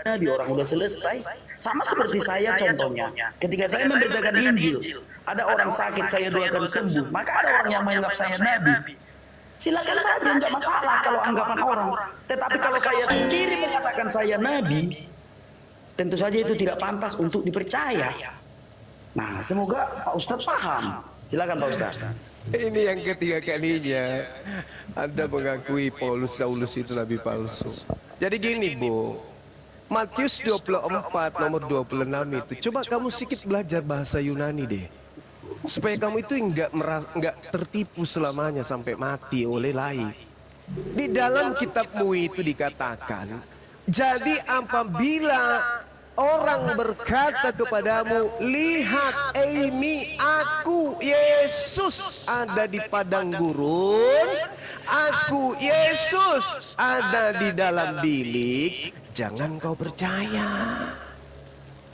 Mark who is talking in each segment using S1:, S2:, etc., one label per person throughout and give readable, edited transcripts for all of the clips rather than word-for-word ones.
S1: Nabi, orang udah selesai. Sama seperti saya contohnya. Ketika saya memberitakan Injil, ada orang sakit saya doakan sembuh, maka ada orang yang menganggap saya Nabi. Silakan saja, nggak masalah kalau anggapan orang. Tetapi kalau saya sendiri mengatakan saya Nabi, tentu saja itu tidak pantas untuk dipercaya. Nah, semoga Pak Ustadz paham. Silakan Pak Ustadz.
S2: Ini yang ketiga kalinya Anda mengakui Paulus Saulus itu nabi palsu. Jadi gini Bu, Matius 24 nomor 26 itu, coba kamu sedikit belajar bahasa Yunani deh, supaya kamu itu enggak tertipu selamanya sampai mati oleh lain. Di dalam kitabmu itu dikatakan, jadi apabila orang berkata kepadamu, lihat Amy, aku Yesus ada di padang gurun, aku Yesus ada di dalam bilik, jangan kau percaya.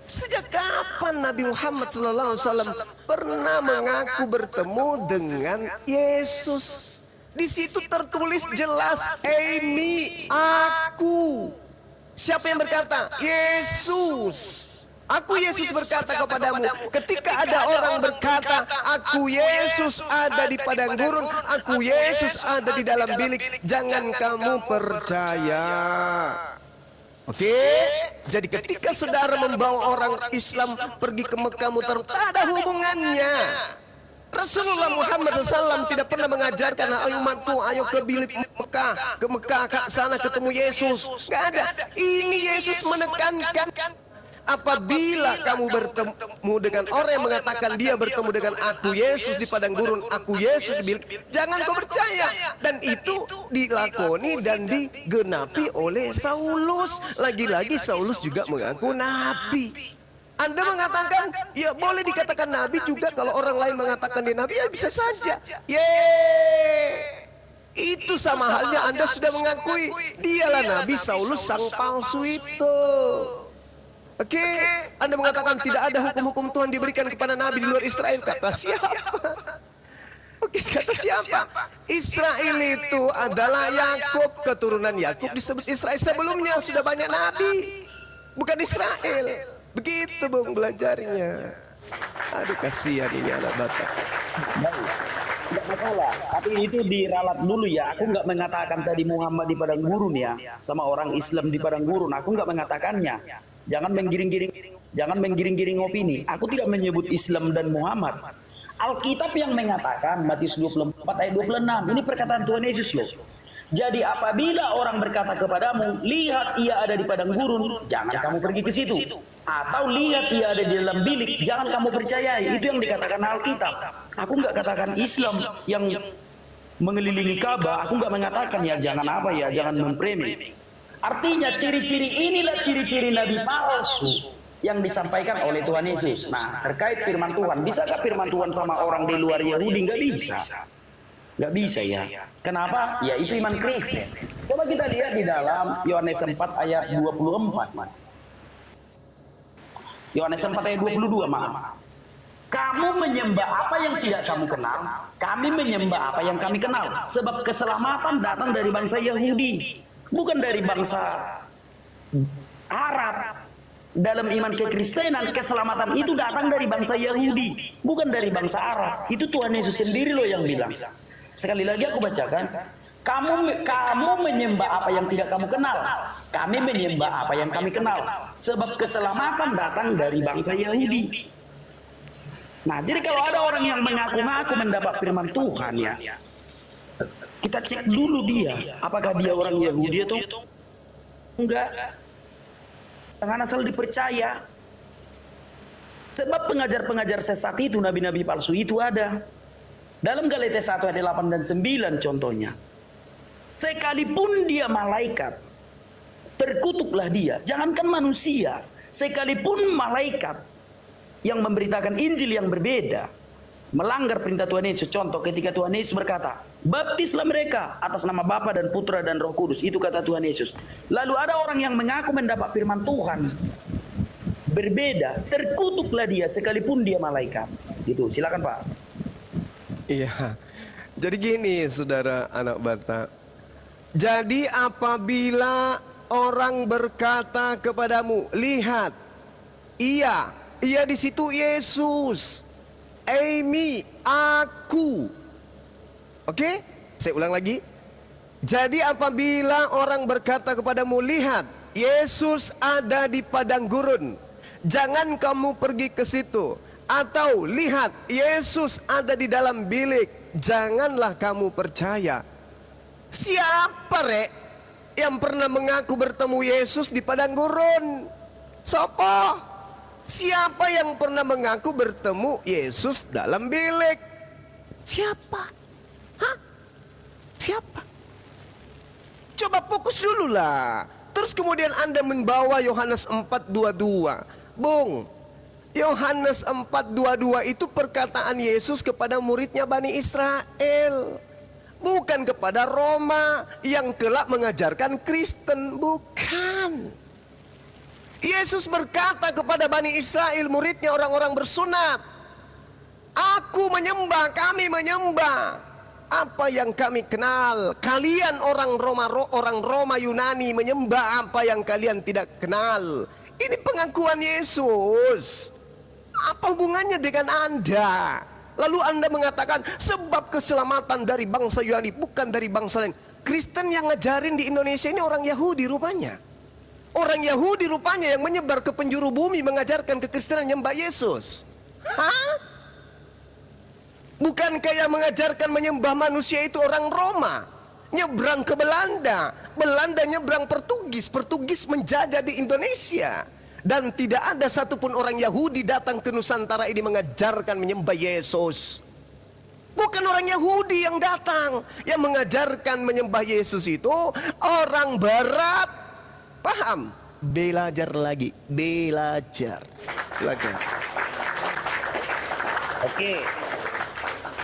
S2: Sejak kapan Nabi Muhammad SAW pernah mengaku bertemu dengan Yesus? Di situ tertulis jelas, Amy, aku. Siapa yang berkata? Yesus. Aku Yesus berkata kepadamu, ketika ada orang berkata, aku Yesus ada di padang gurun, aku Yesus ada di dalam bilik, jangan kamu percaya. Oke, jadi ketika saudara membawa orang Islam pergi ke Mekah muter, tak ada hubungannya. Rasulullah Muhammad SAW tidak pernah mengajarkan, ayo umatku, ayo ke bilik Mekah, ke Mekah, ke sana ketemu Yesus. Gak ada. Ini Yesus menekankan, apabila kamu bertemu dengan orang yang mengatakan dia bertemu dengan aku Yesus di padang gurun, aku Yesus di bilik, jangan kau percaya. Dan itu dilakoni dan digenapi oleh Saulus. Lagi-lagi Saulus juga mengaku nabi. Anda mengatakan, ya boleh dikatakan nabi juga kalau orang lain mengatakan dia nabi, ya bisa saja. Itu sama halnya Anda sudah mengakui dialah nabi Saulus sang palsu itu. Oke, Anda mengatakan tidak ada hukum-hukum Tuhan diberikan kepada nabi di luar Israel. Kata siapa? Oke, kata siapa? Israel itu adalah Yakub, keturunan Yakub disebut Israel. Sebelumnya sudah banyak nabi, bukan Israel. Begitu Bung belajarnya. Aduh kasihan ini anak Batak.
S1: Tidak masalah, tapi itu diralat dulu ya. Aku nggak mengatakan tadi Muhammad di padang gurun ya, sama orang Islam di padang gurun. Aku nggak mengatakannya. Jangan menggiring-giring opini. Aku tidak menyebut Islam dan Muhammad. Alkitab yang mengatakan, Matius 24 ayat 26. Ini perkataan Tuhan Yesus loh. Jadi apabila orang berkata kepadamu, lihat ia ada di padang gurun, jangan kamu pergi ke situ. Atau lihat ia ada di dalam bilik, jangan kamu percayai. Itu yang dikatakan Alkitab. Aku nggak katakan Islam yang mengelilingi Ka'bah. Aku nggak mengatakan ya jangan apa ya, jangan mempremi. Artinya ciri-ciri inilah ciri-ciri nabi palsu yang disampaikan oleh Tuhan Yesus. Nah, terkait firman Tuhan, bisakah firman Tuhan sama orang di luar Yahudi? Nggak bisa. Nggak bisa ya. Kenapa? Ya itu iman Kristen. Coba kita lihat di dalam Yohanes 4 ayat 24. Yohanes 4 ayat 22, maaf. Kamu menyembah apa yang tidak kamu kenal, kami menyembah apa yang kami kenal. Sebab keselamatan datang dari bangsa Yahudi, bukan dari bangsa Arab. Dalam iman kekristenan, keselamatan itu datang dari bangsa Yahudi, bukan dari bangsa Arab. Itu Tuhan Yesus sendiri loh yang bilang. Sekali lagi aku bacakan, kamu menyembah apa yang tidak kamu kenal, kami menyembah apa yang kami kenal, sebab keselamatan datang dari bangsa Yahudi. Nah, jadi kalau ada orang yang mengaku-ngaku mendapat firman Tuhan ya, kita cek dulu dia, apakah dia orang Yahudi atau enggak. Jangan asal dipercaya. Sebab pengajar-pengajar sesat itu, nabi-nabi palsu itu ada. Dalam Galatia 1 ayat 8 dan 9 contohnya. Sekalipun dia malaikat, terkutuklah dia. Jangankan manusia, sekalipun malaikat yang memberitakan Injil yang berbeda, melanggar perintah Tuhan Yesus. Contoh ketika Tuhan Yesus berkata, baptislah mereka atas nama Bapa dan Putra dan Roh Kudus. Itu kata Tuhan Yesus. Lalu ada orang yang mengaku mendapat firman Tuhan berbeda, terkutuklah dia sekalipun dia malaikat. Gitu. Silakan Pak.
S2: Iya. Jadi gini saudara anak Batak. Jadi apabila orang berkata kepadamu, lihat, ia di situ Yesus, Amy, aku. Oke, saya ulang lagi. Jadi apabila orang berkata kepadamu, lihat, Yesus ada di padang gurun, jangan kamu pergi ke situ. Atau lihat, Yesus ada di dalam bilik, janganlah kamu percaya. Siapa rek yang pernah mengaku bertemu Yesus di padang gurun? Siapa? Siapa yang pernah mengaku bertemu Yesus dalam bilik? Siapa? Hah? Siapa? Coba fokus dulu lah. Terus kemudian Anda membawa Yohanes 4:22. Bung, Yohanes 4:22 itu perkataan Yesus kepada muridnya Bani Israel, bukan kepada Roma yang kelak mengajarkan Kristen. Bukan. Yesus berkata kepada Bani Israel, muridnya orang-orang bersunat, aku menyembah, kami menyembah apa yang kami kenal. Kalian orang Roma Yunani menyembah apa yang kalian tidak kenal. Ini pengakuan Yesus. Apa hubungannya dengan Anda? Lalu Anda mengatakan sebab keselamatan dari bangsa Yunani, bukan dari bangsa lain. Kristen yang ngajarin di Indonesia ini orang Yahudi rupanya. Orang Yahudi rupanya yang menyebar ke penjuru bumi mengajarkan kekristenan menyembah Yesus. Hah? Bukankah yang mengajarkan menyembah manusia itu orang Roma? Nyebrang ke Belanda, Belanda nyebrang Portugis, Portugis menjajah di Indonesia. Dan tidak ada satupun orang Yahudi datang ke Nusantara ini mengajarkan menyembah Yesus. Bukan orang Yahudi yang datang. Yang mengajarkan menyembah Yesus itu orang Barat. Paham? Belajar lagi, belajar. Silakan.
S1: Oke.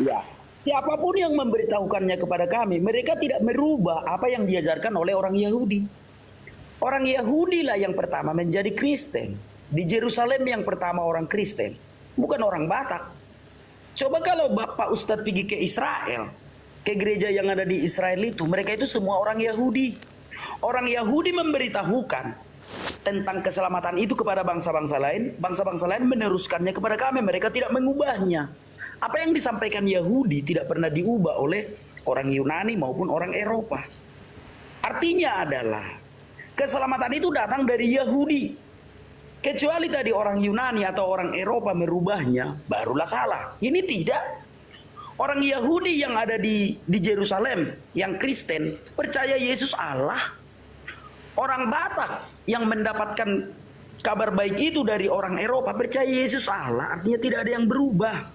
S1: Ya. Siapapun yang memberitahukannya kepada kami, mereka tidak merubah apa yang diajarkan oleh orang Yahudi. Orang Yahudi lah yang pertama menjadi Kristen. Di Yerusalem yang pertama orang Kristen, bukan orang Batak. Coba kalau Bapak Ustadz pergi ke Israel, ke gereja yang ada di Israel itu, mereka itu semua orang Yahudi. Orang Yahudi memberitahukan tentang keselamatan itu kepada bangsa-bangsa lain meneruskannya kepada kami, mereka tidak mengubahnya. Apa yang disampaikan Yahudi tidak pernah diubah oleh orang Yunani maupun orang Eropa. Artinya adalah keselamatan itu datang dari Yahudi. Kecuali tadi orang Yunani atau orang Eropa merubahnya, barulah salah. Ini tidak. Orang Yahudi yang ada di Yerusalem, yang Kristen, percaya Yesus Allah. Orang Batak yang mendapatkan kabar baik itu dari orang Eropa, percaya Yesus Allah. Artinya tidak ada yang berubah.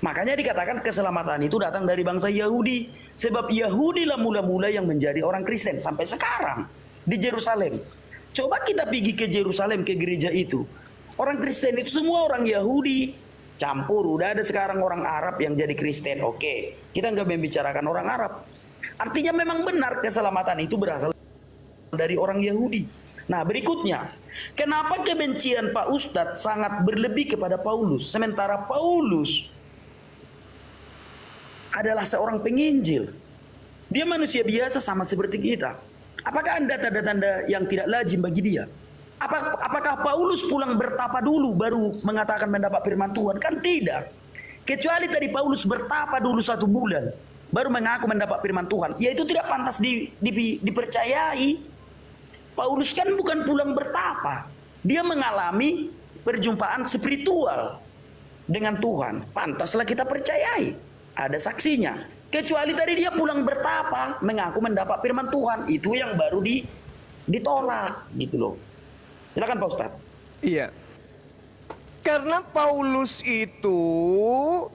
S1: Makanya dikatakan keselamatan itu datang dari bangsa Yahudi. Sebab Yahudi lah mula-mula yang menjadi orang Kristen sampai sekarang di Yerusalem. Coba kita pergi ke Yerusalem, ke gereja itu. Orang Kristen itu semua orang Yahudi. Campur, udah ada sekarang orang Arab yang jadi Kristen. Oke, kita nggak membicarakan orang Arab. Artinya memang benar keselamatan itu berasal dari orang Yahudi. Nah berikutnya, kenapa kebencian Pak Ustadz sangat berlebih kepada Paulus, sementara Paulus adalah seorang penginjil. Dia manusia biasa sama seperti kita. Apakah ada tanda-tanda yang tidak lazim bagi dia? Apakah Paulus pulang bertapa dulu baru mengatakan mendapat firman Tuhan? Kan tidak. Kecuali tadi Paulus bertapa dulu 1 bulan baru mengaku mendapat firman Tuhan. Ya itu tidak pantas dipercayai. Paulus kan bukan pulang bertapa. Dia mengalami perjumpaan spiritual dengan Tuhan. Pantaslah kita percayai. Ada saksinya. Kecuali tadi dia pulang bertapa, mengaku mendapat firman Tuhan. Itu yang baru ditolak gitu loh. Silakan Pak Ustadz.
S2: Iya. Karena Paulus itu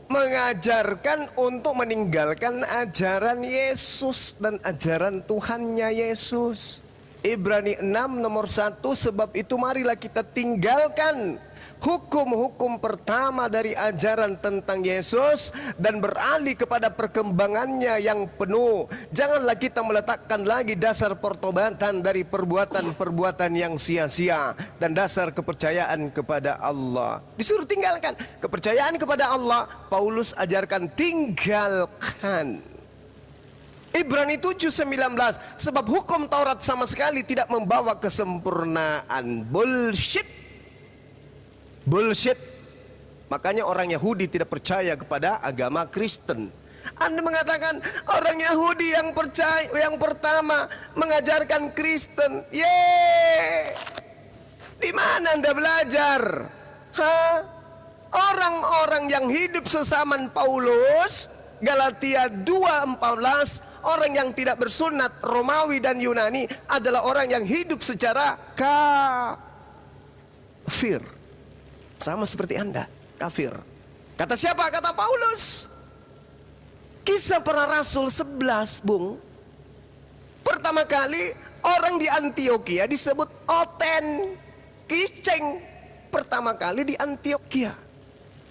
S2: mengajarkan untuk meninggalkan ajaran Yesus dan ajaran Tuhannya Yesus. Ibrani 6 nomor 1, sebab itu marilah kita tinggalkan hukum-hukum pertama dari ajaran tentang Yesus dan beralih kepada perkembangannya yang penuh. Janganlah kita meletakkan lagi dasar pertobatan dari perbuatan-perbuatan yang sia-sia dan dasar kepercayaan kepada Allah. Disuruh tinggalkan kepercayaan kepada Allah. Paulus ajarkan tinggalkan. Ibrani 7:19, sebab hukum Taurat sama sekali tidak membawa kesempurnaan. Bullshit. Bullshit. Makanya orang Yahudi tidak percaya kepada agama Kristen. Anda mengatakan orang Yahudi yang percaya, yang pertama mengajarkan Kristen. Yeay. Di mana Anda belajar? Hah? Orang-orang yang hidup sesaman Paulus, Galatia 2:14, orang yang tidak bersunat Romawi dan Yunani adalah orang yang hidup secara kafir. Sama seperti Anda, kafir. Kata siapa? Kata Paulus. Kisah Para Rasul 11, Bung. Pertama kali orang di Antioquia disebut Oten, Kiceng. Pertama kali di Antioquia.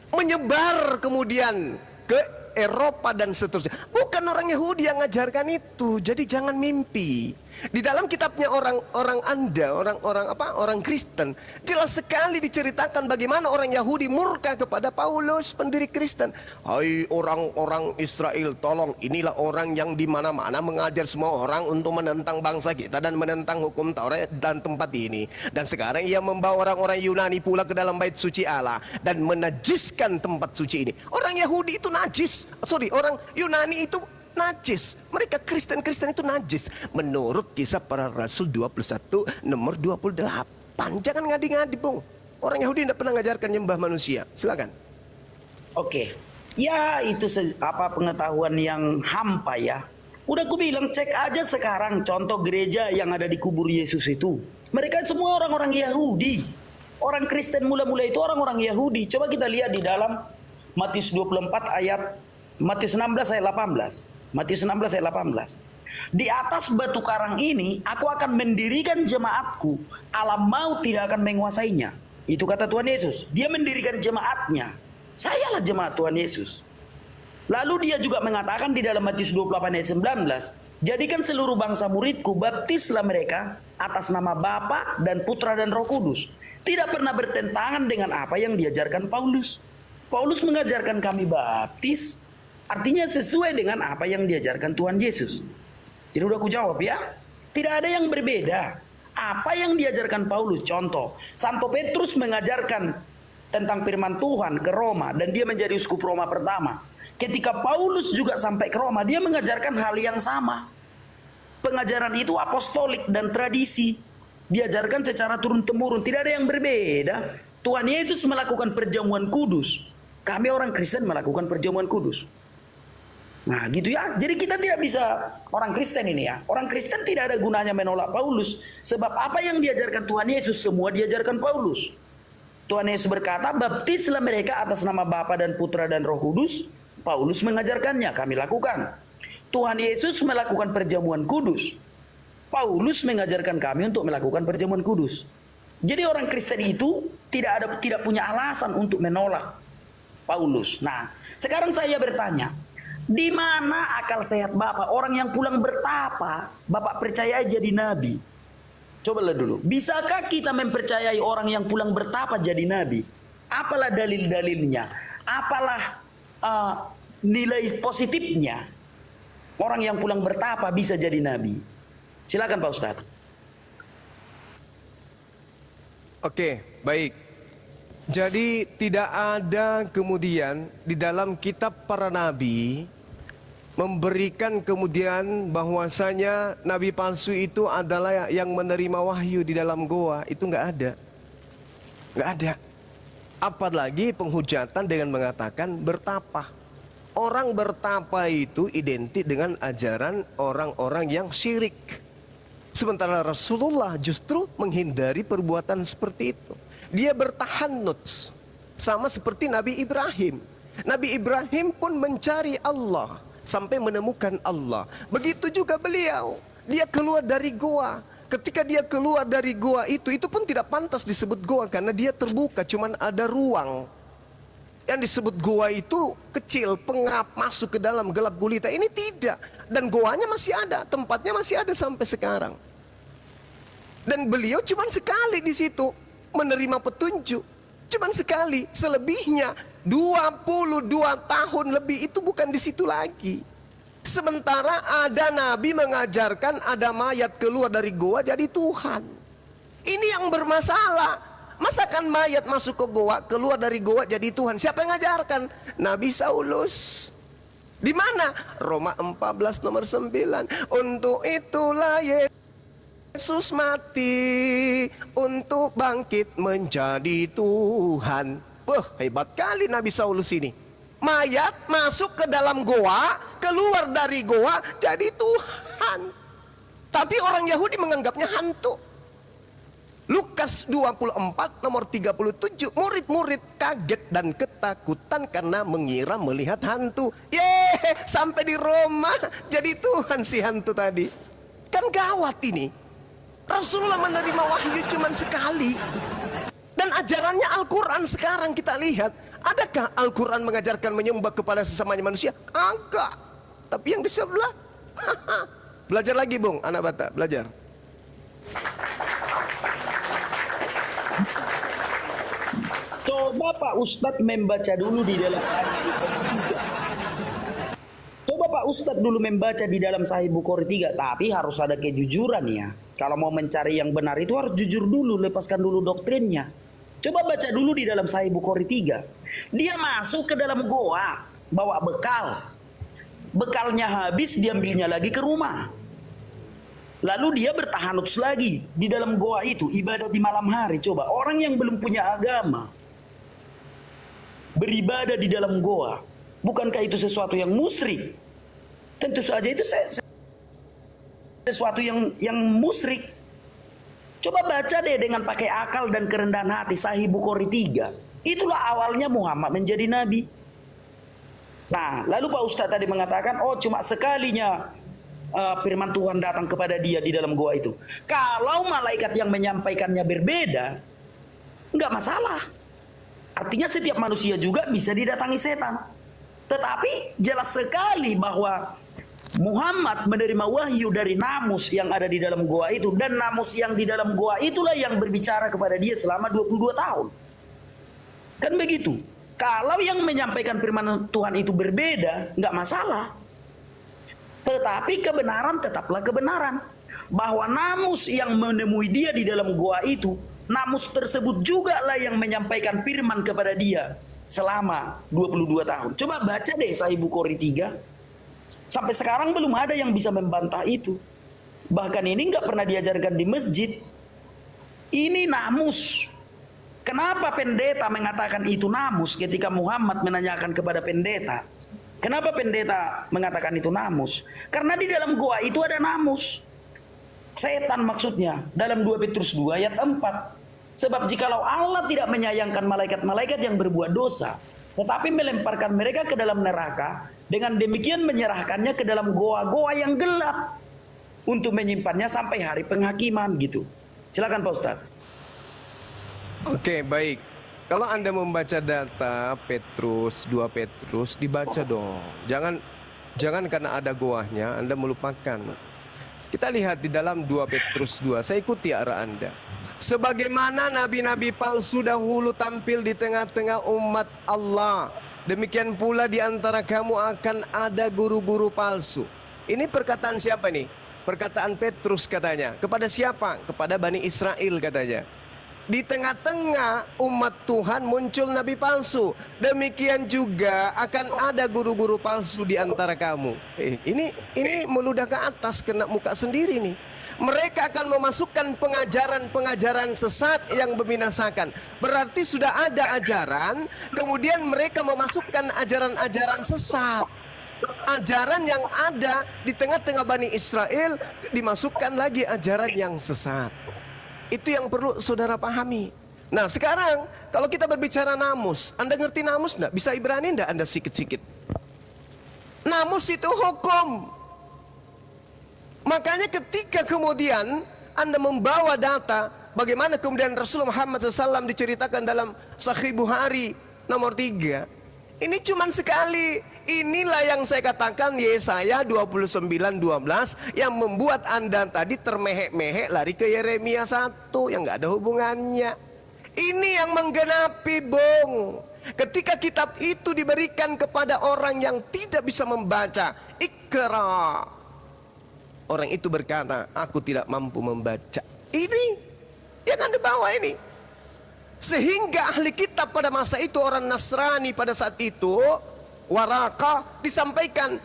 S2: Menyebar kemudian ke Eropa dan seterusnya. Bukan orang Yahudi yang mengajarkan itu. Jadi jangan mimpi. Di dalam kitabnya orang Kristen, jelas sekali diceritakan bagaimana orang Yahudi murka kepada Paulus, pendiri Kristen. Hai orang-orang Israel, tolong, inilah orang yang di mana-mana mengajar semua orang untuk menentang bangsa kita dan menentang hukum Taurat dan tempat ini. Dan sekarang ia membawa orang-orang Yunani pula ke dalam bait suci Allah dan menajiskan tempat suci ini. Orang Yahudi itu najis. Orang Yunani itu najis. Mereka Kristen-Kristen itu najis. Menurut Kisah Para Rasul 21 nomor 28. Jangan ngadi-ngadi, Bung. Orang Yahudi tidak pernah mengajarkan nyembah manusia. Silakan.
S1: Oke. Ya, itu pengetahuan yang hampa ya. Udah aku bilang, cek aja sekarang contoh gereja yang ada di kubur Yesus itu. Mereka semua orang-orang Yahudi. Orang Kristen mula-mula itu orang-orang Yahudi. Coba kita lihat di dalam Matius 16 ayat 18. Matius 16 ayat 18. Di atas batu karang ini aku akan mendirikan jemaatku, alam maut tidak akan menguasainya. Itu kata Tuhan Yesus. Dia mendirikan jemaatnya. Sayalah jemaat Tuhan Yesus. Lalu dia juga mengatakan di dalam Matius 28 ayat 19, jadikan seluruh bangsa muridku, baptislah mereka atas nama Bapa dan Putra dan Roh Kudus. Tidak pernah bertentangan dengan apa yang diajarkan Paulus. Paulus mengajarkan kami baptis, artinya sesuai dengan apa yang diajarkan Tuhan Yesus. Jadi udah aku jawab ya. Tidak ada yang berbeda. Apa yang diajarkan Paulus, contoh, Santo Petrus mengajarkan tentang firman Tuhan ke Roma dan dia menjadi uskup Roma pertama. Ketika Paulus juga sampai ke Roma, dia mengajarkan hal yang sama. Pengajaran itu apostolik dan tradisi. Diajarkan secara turun-temurun, tidak ada yang berbeda. Tuhan Yesus melakukan perjamuan kudus. Kami orang Kristen melakukan perjamuan kudus. Nah gitu ya, jadi kita tidak bisa, orang Kristen ini ya, orang Kristen tidak ada gunanya menolak Paulus. Sebab apa yang diajarkan Tuhan Yesus, semua diajarkan Paulus. Tuhan Yesus berkata, baptislah mereka atas nama Bapa dan Putra dan Roh Kudus. Paulus mengajarkannya, kami lakukan. Tuhan Yesus melakukan perjamuan kudus. Paulus mengajarkan kami untuk melakukan perjamuan kudus. Jadi orang Kristen itu tidak punya alasan untuk menolak Paulus. Nah, sekarang saya bertanya, di mana akal sehat Bapak? Orang yang pulang bertapa, Bapak percaya jadi nabi. Cobalah dulu, bisakah kita mempercayai orang yang pulang bertapa jadi nabi? Apalah dalil-dalilnya? Apalah nilai positifnya orang yang pulang bertapa bisa jadi nabi? Silakan Pak Ustadz.
S2: Oke, baik. Jadi tidak ada kemudian di dalam kitab para nabi memberikan kemudian bahwasanya nabi palsu itu adalah yang menerima wahyu di dalam goa. Itu nggak ada. Nggak ada. Apalagi penghujatan dengan mengatakan bertapa. Orang bertapa itu identik dengan ajaran orang-orang yang syirik. Sementara Rasulullah justru menghindari perbuatan seperti itu. Dia bertahannuts. Sama seperti Nabi Ibrahim. Nabi Ibrahim pun mencari Allah sampai menemukan Allah. Begitu juga beliau. Dia keluar dari goa. Ketika dia keluar dari goa itu pun tidak pantas disebut goa karena dia terbuka, cuman ada ruang. Yang disebut goa itu kecil, pengap, masuk ke dalam gelap gulita. Ini tidak. Dan goanya masih ada, tempatnya masih ada sampai sekarang. Dan beliau cuman sekali di situ menerima petunjuk. Cuman sekali, selebihnya 22 tahun lebih itu bukan di situ lagi. Sementara ada nabi mengajarkan ada mayat keluar dari goa jadi Tuhan. Ini yang bermasalah. Masakan mayat masuk ke goa, keluar dari goa jadi Tuhan? Siapa yang ngajarkan? Nabi Saulus. Di mana? Roma 14 nomor 9. Untuk itulah Yesus mati untuk bangkit menjadi Tuhan. Wah, hebat kali Nabi Saulus ini. Mayat masuk ke dalam goa, keluar dari goa jadi Tuhan. Tapi orang Yahudi menganggapnya hantu. Lukas 24 nomor 37, murid-murid kaget dan ketakutan karena mengira melihat hantu. Sampai di Roma jadi Tuhan si hantu tadi. Kan gawat ini. Rasulullah menerima wahyu cuma sekali. Dan ajarannya Al-Quran sekarang kita lihat. Adakah Al-Quran mengajarkan menyembah kepada sesamanya manusia? Enggak. Tapi yang di sebelah. Belajar lagi Bung, anak bata, belajar.
S1: Coba Pak Ustadz membaca dulu di dalam Sahih Bukhari 3. Coba Pak Ustadz dulu membaca di dalam Sahih Bukhari 3. Tapi harus ada kejujuran ya. Kalau mau mencari yang benar itu harus jujur dulu. Lepaskan dulu doktrinnya. Coba baca dulu di dalam Sahih Bukhari 3. Dia masuk ke dalam goa. Bawa bekal. Bekalnya habis, diambilnya lagi ke rumah. Lalu dia bertahanuts lagi di dalam goa itu. Ibadah di malam hari. Coba orang yang belum punya agama beribadah di dalam goa, bukankah itu sesuatu yang musyrik? Tentu saja itu sesuatu yang musyrik. Coba baca deh dengan pakai akal dan kerendahan hati Sahih Bukhari 3. Itulah awalnya Muhammad menjadi nabi. Nah, lalu Pak Ustadz tadi mengatakan, oh cuma sekalinya firman Tuhan datang kepada dia di dalam goa itu. Kalau malaikat yang menyampaikannya berbeda, enggak masalah. Artinya setiap manusia juga bisa didatangi setan. Tetapi jelas sekali bahwa Muhammad menerima wahyu dari namus yang ada di dalam goa itu. Dan namus yang di dalam goa itulah yang berbicara kepada dia selama 22 tahun. Kan begitu. Kalau yang menyampaikan firman Tuhan itu berbeda, nggak masalah. Tetapi kebenaran tetaplah kebenaran. Bahwa namus yang menemui dia di dalam goa itu, namus tersebut juga lah yang menyampaikan firman kepada dia selama 22 tahun. Coba baca deh Sahih Bukhari 3. Sampai sekarang belum ada yang bisa membantah itu. Bahkan ini nggak pernah diajarkan di masjid. Ini namus. Kenapa pendeta mengatakan itu namus ketika Muhammad menanyakan kepada pendeta? Kenapa pendeta mengatakan itu namus? Karena di dalam goa itu ada namus. Setan maksudnya. Dalam 2 Petrus 2 ayat 4. Sebab jikalau Allah tidak menyayangkan malaikat-malaikat yang berbuat dosa, tetapi melemparkan mereka ke dalam neraka, dengan demikian menyerahkannya ke dalam goa-goa yang gelap untuk menyimpannya sampai hari penghakiman gitu. Silakan Pak Ustadz.
S2: Oke, baik. Kalau Anda membaca data Petrus, 2 Petrus, dibaca dong. Jangan karena ada goahnya Anda melupakan. Kita lihat di dalam 2 Petrus 2. Saya ikuti arah Anda. Sebagaimana nabi-nabi palsu dahulu tampil di tengah-tengah umat Allah, demikian pula di antara kamu akan ada guru-guru palsu. Ini perkataan siapa nih? Perkataan Petrus katanya. Kepada siapa? Kepada Bani Israel katanya. Di tengah-tengah umat Tuhan muncul nabi palsu. Demikian juga akan ada guru-guru palsu di antara kamu. Ini meludah ke atas, kena muka sendiri nih. Mereka akan memasukkan pengajaran-pengajaran sesat yang membinasakan. Berarti sudah ada ajaran, kemudian mereka memasukkan ajaran-ajaran sesat. Ajaran yang ada di tengah-tengah Bani Israel, dimasukkan lagi ajaran yang sesat. Itu yang perlu saudara pahami. Nah sekarang, kalau kita berbicara namus, Anda ngerti namus enggak? Bisa Ibrani enggak Anda sikit-sikit? Namus itu hukum. Makanya ketika kemudian Anda membawa data bagaimana kemudian Rasulullah Muhammad SAW diceritakan dalam Sahih Bukhari nomor 3. Ini cuman sekali. Inilah yang saya katakan Yesaya 29:12 yang membuat Anda tadi termehek-mehek lari ke Yeremia 1 yang nggak ada hubungannya. Ini yang menggenapi, Bung. Ketika kitab itu diberikan kepada orang yang tidak bisa membaca, Iqra, orang itu berkata, aku tidak mampu membaca. Ini yang Anda bawa ini. Sehingga ahli kitab pada masa itu, orang Nasrani pada saat itu, Waraqah, disampaikan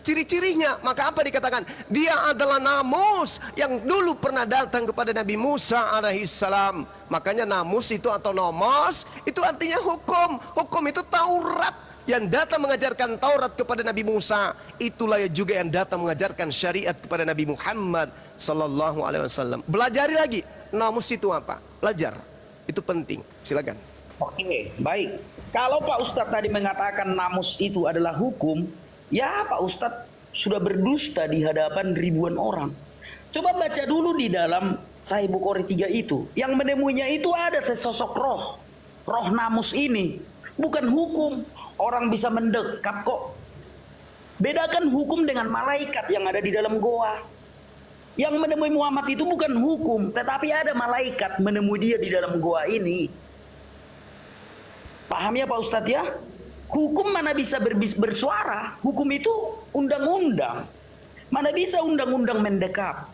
S2: ciri-cirinya. Maka apa dikatakan? Dia adalah namus yang dulu pernah datang kepada Nabi Musa alaihissalam. Makanya namus itu atau nomos itu artinya hukum. Hukum itu Taurat. Yang datang mengajarkan Taurat kepada Nabi Musa, itulah juga yang datang mengajarkan syariat kepada Nabi Muhammad sallallahu alaihi wasallam. Belajari lagi, namus itu apa? Belajar. Itu penting. Silakan.
S1: Oke, baik. Kalau Pak Ustadz tadi mengatakan namus itu adalah hukum, ya Pak Ustadz sudah berdusta di hadapan ribuan orang. Coba baca dulu di dalam Sahih Bukhari 3 itu. Yang menemuinya itu ada sesosok roh. Roh namus ini. Bukan hukum. Orang bisa mendekat kok. Bedakan hukum dengan malaikat yang ada di dalam goa. Yang menemui Muhammad itu bukan hukum, tetapi ada malaikat menemui dia di dalam goa ini. Paham ya Pak Ustadz ya? Hukum mana bisa bersuara? Hukum itu undang-undang. Mana bisa undang-undang mendekap?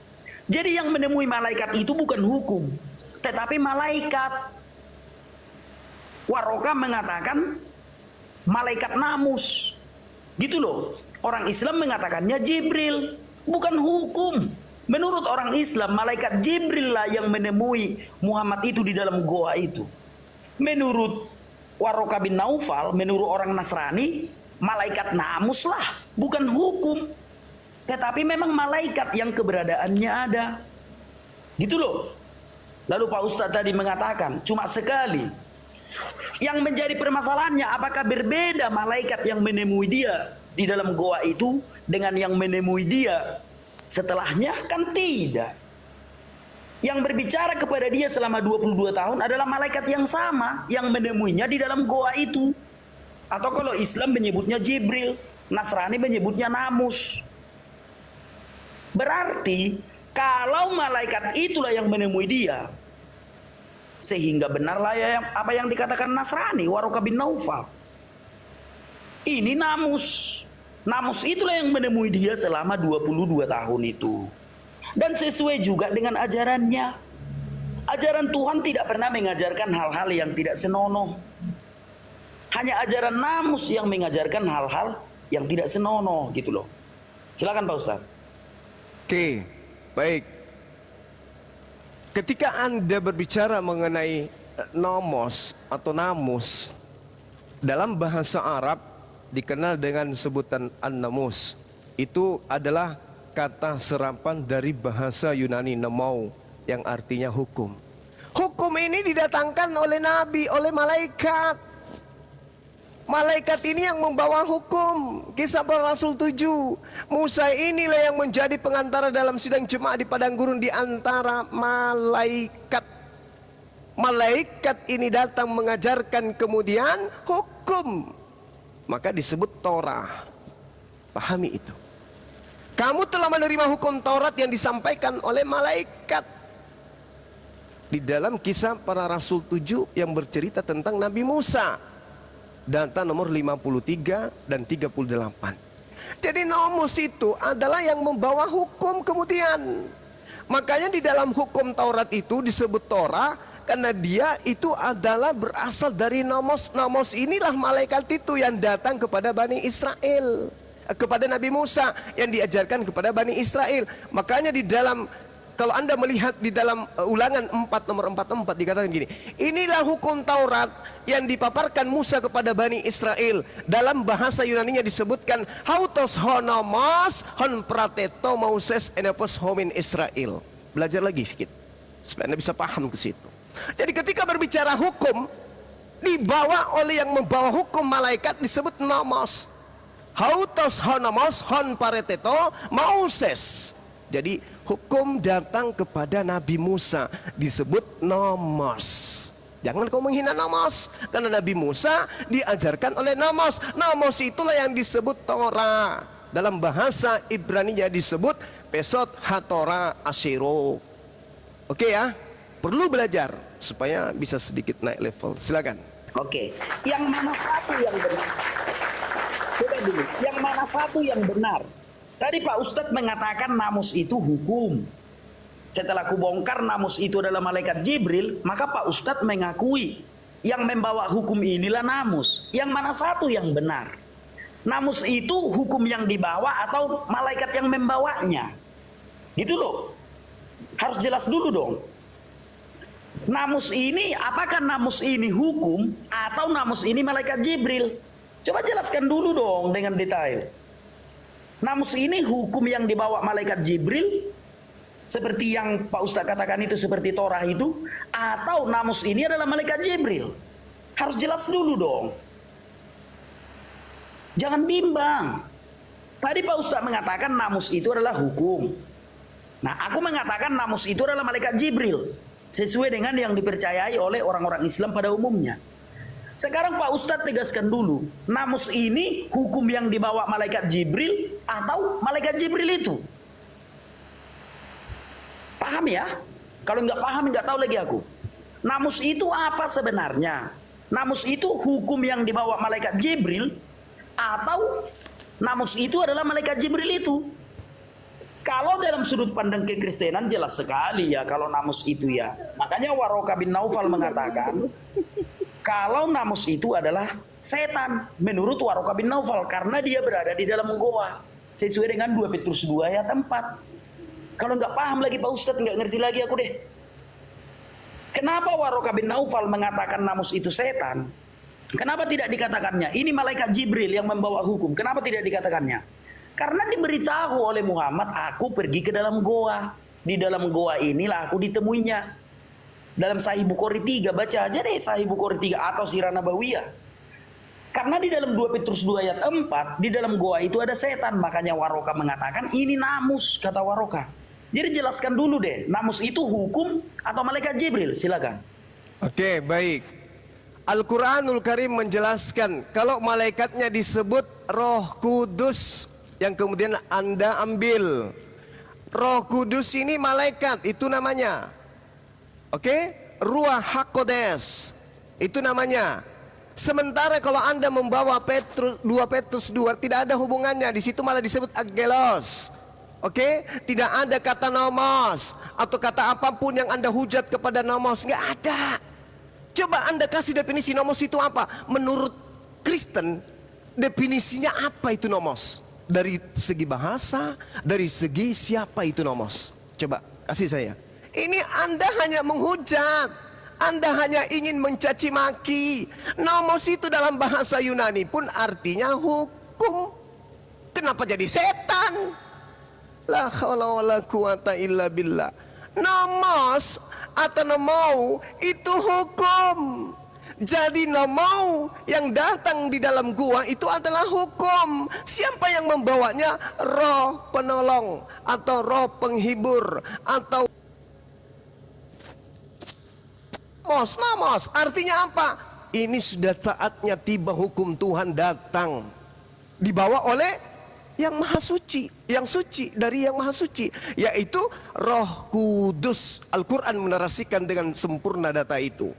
S1: Jadi yang menemui malaikat itu bukan hukum, tetapi malaikat. Waraqah mengatakan malaikat namus. Gitu loh. Orang Islam mengatakannya Jibril, bukan hukum. Menurut orang Islam, malaikat Jibril lah yang menemui Muhammad itu di dalam goa itu. Menurut Waraqah bin Naufal, menurut orang Nasrani, malaikat namus lah, bukan hukum. Tetapi memang malaikat yang keberadaannya ada. Gitu loh. Lalu Pak Ustadz tadi mengatakan, cuma sekali. Yang menjadi permasalahannya, apakah berbeda malaikat yang menemui dia di dalam goa itu dengan yang menemui dia setelahnya? Kan tidak. Yang berbicara kepada dia selama 22 tahun adalah malaikat yang sama yang menemuinya di dalam goa itu. Atau kalau Islam menyebutnya Jibril, Nasrani menyebutnya namus. Berarti kalau malaikat itulah yang menemui dia, sehingga benarlah ya apa yang dikatakan Nasrani, Waraqah bin Naufal. Ini namus. Namus itulah yang menemui dia selama 22 tahun itu. Dan sesuai juga dengan ajarannya. Ajaran Tuhan tidak pernah mengajarkan hal-hal yang tidak senonoh. Hanya ajaran namus yang mengajarkan hal-hal yang tidak senonoh gitu loh. Silakan Pak Ustadz.
S2: Oke, baik. Ketika Anda berbicara mengenai nomos atau namus, dalam bahasa Arab dikenal dengan sebutan an-namus. Itu adalah kata serapan dari bahasa Yunani namau yang artinya hukum. Hukum ini didatangkan oleh Nabi, oleh malaikat. Malaikat ini yang membawa hukum. Kisah para Rasul 7. Musa inilah yang menjadi pengantara dalam sidang jemaah di padang gurun di antara malaikat. Malaikat ini datang mengajarkan kemudian hukum. Maka disebut Torah. Pahami itu. Kamu telah menerima hukum Taurat yang disampaikan oleh malaikat. Di dalam kisah para Rasul 7 yang bercerita tentang Nabi Musa. Data nomor 53 dan 38. Jadi nomus itu adalah yang membawa hukum kemudian. Makanya di dalam hukum Taurat itu disebut Torah, karena dia itu adalah berasal dari nomos. Nomos inilah malaikat itu yang datang kepada Bani Israel, kepada Nabi Musa, yang diajarkan kepada Bani Israel. Makanya di dalam, kalau Anda melihat di dalam Ulangan 4 nomor 44 dikatakan gini, inilah hukum Taurat yang dipaparkan Musa kepada Bani Israel. Dalam bahasa Yunaninya disebutkan hautos honomos hon prateto Moses enepos homin Israel. Belajar lagi sedikit supaya Anda bisa paham ke situ. Jadi ketika berbicara hukum, dibawa oleh yang membawa hukum malaikat disebut nomos. Hautos honomos hon prateto Moses. Jadi hukum datang kepada Nabi Musa disebut nomos. Jangan kau menghina nomos, karena Nabi Musa diajarkan oleh nomos. Nomos itulah yang disebut Torah. Dalam bahasa Ibraninya disebut Pesot Hatorah Ashiro. Oke ya, perlu belajar supaya bisa sedikit naik level. Silakan.
S1: Oke, yang mana satu yang benar? Coba dulu, yang mana satu yang benar? Tadi Pak Ustadz mengatakan namus itu hukum. Setelah kubongkar namus itu adalah malaikat Jibril, maka Pak Ustadz mengakui yang membawa hukum inilah namus. Yang mana satu yang benar? Namus itu hukum yang dibawa atau malaikat yang membawanya? Gitu loh. Harus jelas dulu dong. Namus ini, apakah namus ini hukum atau namus ini malaikat Jibril? Coba jelaskan dulu dong dengan detail. Namus ini hukum yang dibawa malaikat Jibril, seperti yang Pak Ustadz katakan itu seperti Torah itu, atau namus ini adalah malaikat Jibril? Harus jelas dulu dong. Jangan bimbang. Tadi Pak Ustadz mengatakan namus itu adalah hukum. Nah, aku mengatakan namus itu adalah malaikat Jibril, sesuai dengan yang dipercayai oleh orang-orang Islam pada umumnya. Sekarang Pak Ustadz tegaskan dulu, namus ini hukum yang dibawa malaikat Jibril atau malaikat Jibril itu? Paham ya? Kalau nggak paham nggak tahu lagi aku. Namus itu apa sebenarnya? Namus itu hukum yang dibawa malaikat Jibril atau namus itu adalah malaikat Jibril itu? Kalau dalam sudut pandang kekristenan jelas sekali ya kalau namus itu ya. Makanya Warokah bin Naufal mengatakan kalau namus itu adalah setan menurut Warokah bin Naufal karena dia berada di dalam goa sesuai dengan 2 Petrus 2 ayat 4. Kalau nggak paham lagi Pak Ustadz, nggak ngerti lagi aku deh. Kenapa Warokah bin Naufal mengatakan namus itu setan? Kenapa tidak dikatakannya ini malaikat Jibril yang membawa hukum? Kenapa tidak dikatakannya? Karena diberitahu oleh Muhammad, aku pergi ke dalam goa. Di dalam goa inilah aku ditemuinya. Dalam Sahih Bukhari 3, baca aja deh Sahih Bukhari 3 atau Sirah Nabawiyah. Karena di dalam 2 Petrus 2 ayat 4, di dalam goa itu ada setan. Makanya Warokah mengatakan ini namus, kata Warokah. Jadi jelaskan dulu deh, namus itu hukum atau malaikat Jibril? Silakan.
S2: Oke, baik. Al-Quranul Karim menjelaskan kalau malaikatnya disebut Roh Kudus yang kemudian Anda ambil. Roh Kudus ini malaikat, itu namanya. Oke? Ruah Hakodes, itu namanya. Sementara kalau Anda membawa 2 Petrus 2, tidak ada hubungannya. Di situ malah disebut Angelos. Oke? Tidak ada kata nomos atau kata apapun yang Anda hujat kepada nomos. Nggak ada. Coba Anda kasih definisi nomos itu apa? Menurut Kristen, definisinya apa itu nomos? Dari segi bahasa, dari segi siapa itu nomos? Coba kasih saya. Ini Anda hanya menghujat, Anda hanya ingin mencaci maki. Nomos itu dalam bahasa Yunani pun artinya hukum. Kenapa jadi setan? La haula wala quwata illa billah. Nomos atau nomou itu hukum. Jadi nomou yang datang di dalam gua itu adalah hukum. Siapa yang membawanya? Roh penolong atau roh penghibur atau nomos. Artinya apa? Ini sudah saatnya tiba hukum Tuhan datang. Dibawa oleh yang maha suci, yang suci dari yang maha suci, yaitu Roh Kudus. Al-Quran menarasikan dengan sempurna data itu.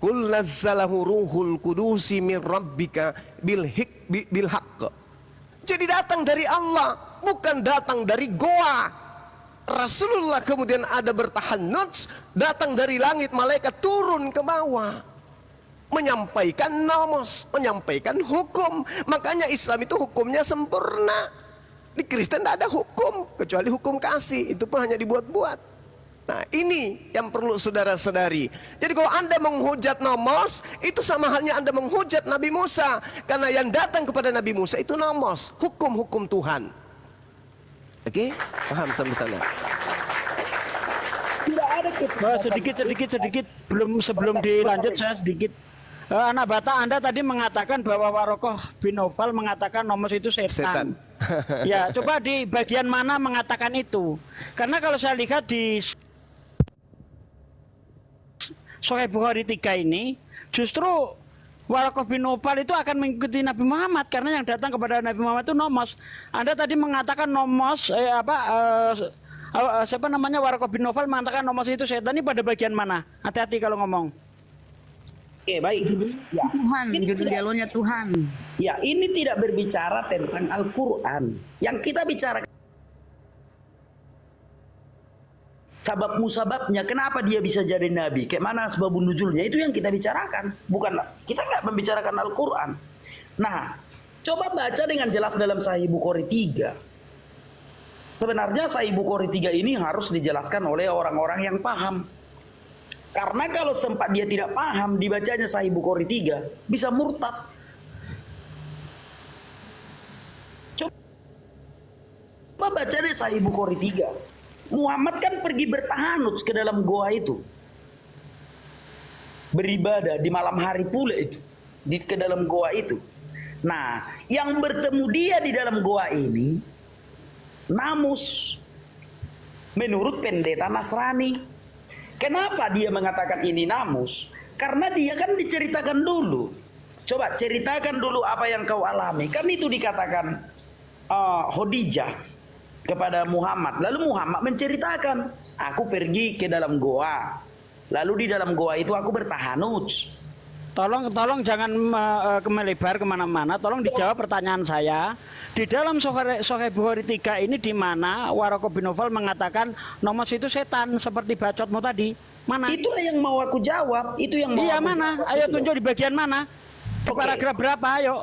S2: Qul nazzalahu ruhul kudusi min rabbika bil haqq. Jadi datang dari Allah, bukan datang dari goa. Rasulullah kemudian ada bertahannuts, datang dari langit, malaikat turun ke bawah, menyampaikan nomos, menyampaikan hukum. Makanya Islam itu hukumnya sempurna. Di Kristen tidak ada hukum kecuali hukum kasih, itu pun hanya dibuat-buat. Nah, ini yang perlu saudara-saudari. Jadi kalau Anda menghujat nomos, itu sama halnya Anda menghujat Nabi Musa. Karena yang datang kepada Nabi Musa itu nomos, hukum-hukum Tuhan. Oke? Paham sampai sana?
S1: Tidak ada
S3: sedikit sebelum dilanjut saya sedikit. Anak bata Anda tadi mengatakan bahwa Warokoh bin Naufal mengatakan nomos itu setan. Ya, coba di bagian mana mengatakan itu? Karena kalau saya lihat di Sahih Bukhari 3 ini, justru Warokoh bin Naufal itu akan mengikuti Nabi Muhammad karena yang datang kepada Nabi Muhammad itu nomos. Anda tadi mengatakan nomos siapa namanya Warokoh bin Naufal mengatakan nomos itu setan, ini pada bagian mana? Hati-hati kalau ngomong.
S1: Oke, baik. Ya,
S4: Tuhan,
S1: ini
S4: judul
S1: tidak,
S4: dialognya Tuhan.
S1: ya, ini tidak berbicara tentang Al-Quran. Yang kita bicara sabab musababnya, kenapa dia bisa jadi nabi, kayak mana sebab nuzulnya, itu yang kita bicarakan. Bukan, kita nggak membicarakan Al-Quran. Nah, coba baca dengan jelas dalam Sahih Bukhari 3. Sebenarnya Sahih Bukhari 3 ini harus dijelaskan oleh orang-orang yang paham. Karena kalau sempat dia tidak paham, dibacanya Sahih Bukhari 3, bisa murtad. Coba baca deh Sahih Bukhari 3. Muhammad kan pergi bertahanut ke dalam goa itu. Beribadah di malam hari pula itu. Ke dalam goa itu. Nah, yang bertemu dia di dalam goa ini, Namus. Menurut pendeta Nasrani. Kenapa dia mengatakan ini Namus? Karena dia kan diceritakan dulu. Coba ceritakan dulu apa yang kau alami. Kan itu dikatakan Khadijah kepada Muhammad. Lalu Muhammad menceritakan, aku pergi ke dalam goa. Lalu di dalam goa itu aku bertahanut.
S3: Tolong jangan melebar kemana-mana. Tolong dijawab pertanyaan saya. Di dalam Sahih Bukhari 3 ini di mana Waraqah bin Naufal mengatakan Nomos itu setan seperti bacotmu tadi? Mana?
S1: Itulah yang mau aku jawab. Itu yang mau
S3: Iya
S1: aku
S3: mana?
S1: jawab.
S3: Ayo tunjuk di bagian mana? Di
S1: Oke.
S3: paragraf berapa? Ayo.